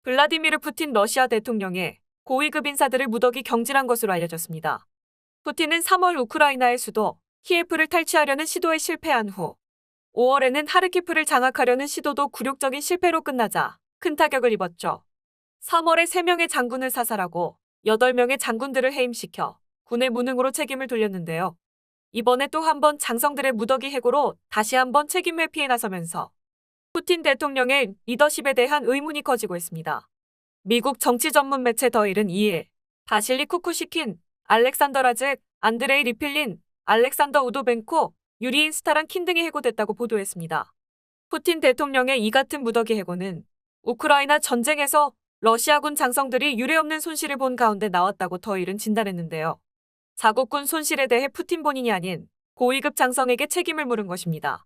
블라디미르 푸틴 러시아 대통령의 고위급 인사들을 무더기 경질한 것으로 알려졌습니다. 푸틴은 3월 우크라이나의 수도 키예프를 탈취하려는 시도에 실패한 후 5월에는 하르키프를 장악하려는 시도도 굴욕적인 실패로 끝나자 큰 타격을 입었죠. 3월에 3명의 장군을 사살하고 8명의 장군들을 해임시켜 군의 무능으로 책임을 돌렸는데요. 이번에 또 한 번 장성들의 무더기 해고로 다시 한번 책임 회피에 나서면서 푸틴 대통령의 리더십에 대한 의문이 커지고 있습니다. 미국 정치 전문 매체 더 일은 2일 바실리 쿠쿠시킨, 알렉산더 라즈, 안드레이 리필린, 알렉산더 우도벤코, 유리인 스타란킨 등이 해고됐다고 보도했습니다. 푸틴 대통령의 이 같은 무더기 해고는 우크라이나 전쟁에서 러시아군 장성들이 유례없는 손실을 본 가운데 나왔다고 더 일은 진단했는데요. 자국군 손실에 대해 푸틴 본인이 아닌 고위급 장성에게 책임을 물은 것입니다.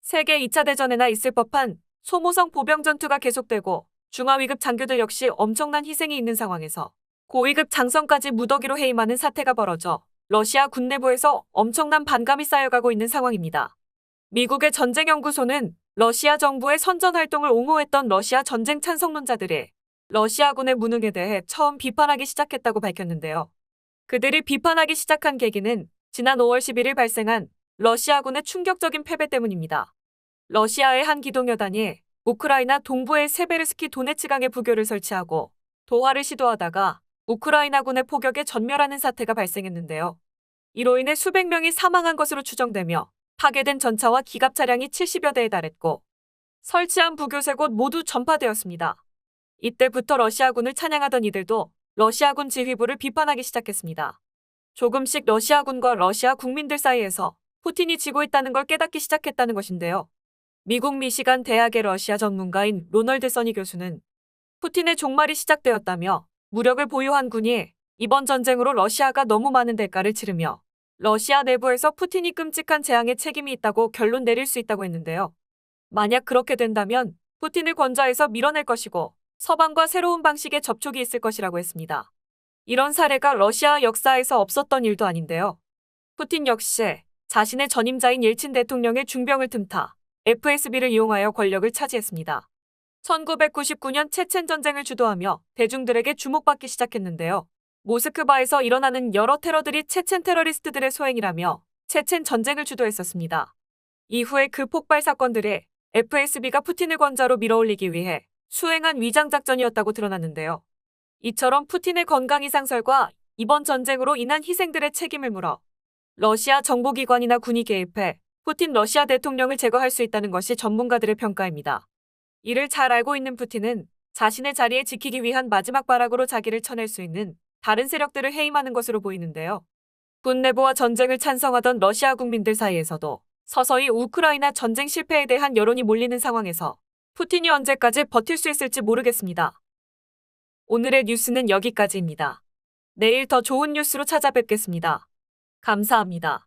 세계 2차 대전에나 있을 법한 소모성 보병 전투가 계속되고 중하위급 장교들 역시 엄청난 희생이 있는 상황에서 고위급 장성까지 무더기로 해임하는 사태가 벌어져 러시아 군 내부에서 엄청난 반감이 쌓여가고 있는 상황입니다. 미국의 전쟁연구소는 러시아 정부의 선전 활동을 옹호했던 러시아 전쟁 찬성론자들이 러시아군의 무능에 대해 처음 비판하기 시작했다고 밝혔는데요. 그들이 비판하기 시작한 계기는 지난 5월 11일 발생한 러시아군의 충격적인 패배 때문입니다. 러시아의 한 기동여단이 우크라이나 동부의 세베르스키 도네츠강에 부교를 설치하고 도하를 시도하다가 우크라이나군의 포격에 전멸하는 사태가 발생했는데요. 이로 인해 수백 명이 사망한 것으로 추정되며 파괴된 전차와 기갑 차량이 70여 대에 달했고 설치한 부교 3곳 모두 전파되었습니다. 이때부터 러시아군을 찬양하던 이들도 러시아군 지휘부를 비판하기 시작했습니다. 조금씩 러시아군과 러시아 국민들 사이에서 푸틴이 지고 있다는 걸 깨닫기 시작했다는 것인데요. 미국 미시간 대학의 러시아 전문가인 로널드 써니 교수는 푸틴의 종말이 시작되었다며 무력을 보유한 군이 이번 전쟁으로 러시아가 너무 많은 대가를 치르며 러시아 내부에서 푸틴이 끔찍한 재앙에 책임이 있다고 결론 내릴 수 있다고 했는데요. 만약 그렇게 된다면 푸틴을 권좌에서 밀어낼 것이고 서방과 새로운 방식의 접촉이 있을 것이라고 했습니다. 이런 사례가 러시아 역사에서 없었던 일도 아닌데요. 푸틴 역시 자신의 전임자인 옐친 대통령의 중병을 틈타 FSB를 이용하여 권력을 차지했습니다. 1999년 체첸 전쟁을 주도하며 대중들에게 주목받기 시작했는데요. 모스크바에서 일어나는 여러 테러들이 체첸 테러리스트들의 소행이라며 체첸 전쟁을 주도했었습니다. 이후에 그 폭발 사건들이 FSB가 푸틴을 권좌로 밀어올리기 위해 수행한 위장작전이었다고 드러났는데요. 이처럼 푸틴의 건강 이상설과 이번 전쟁으로 인한 희생들의 책임을 물어 러시아 정보기관이나 군이 개입해 푸틴 러시아 대통령을 제거할 수 있다는 것이 전문가들의 평가입니다. 이를 잘 알고 있는 푸틴은 자신의 자리에 지키기 위한 마지막 발악으로 자기를 쳐낼 수 있는 다른 세력들을 해임하는 것으로 보이는데요. 군 내부와 전쟁을 찬성하던 러시아 국민들 사이에서도 서서히 우크라이나 전쟁 실패에 대한 여론이 몰리는 상황에서 푸틴이 언제까지 버틸 수 있을지 모르겠습니다. 오늘의 뉴스는 여기까지입니다. 내일 더 좋은 뉴스로 찾아뵙겠습니다. 감사합니다.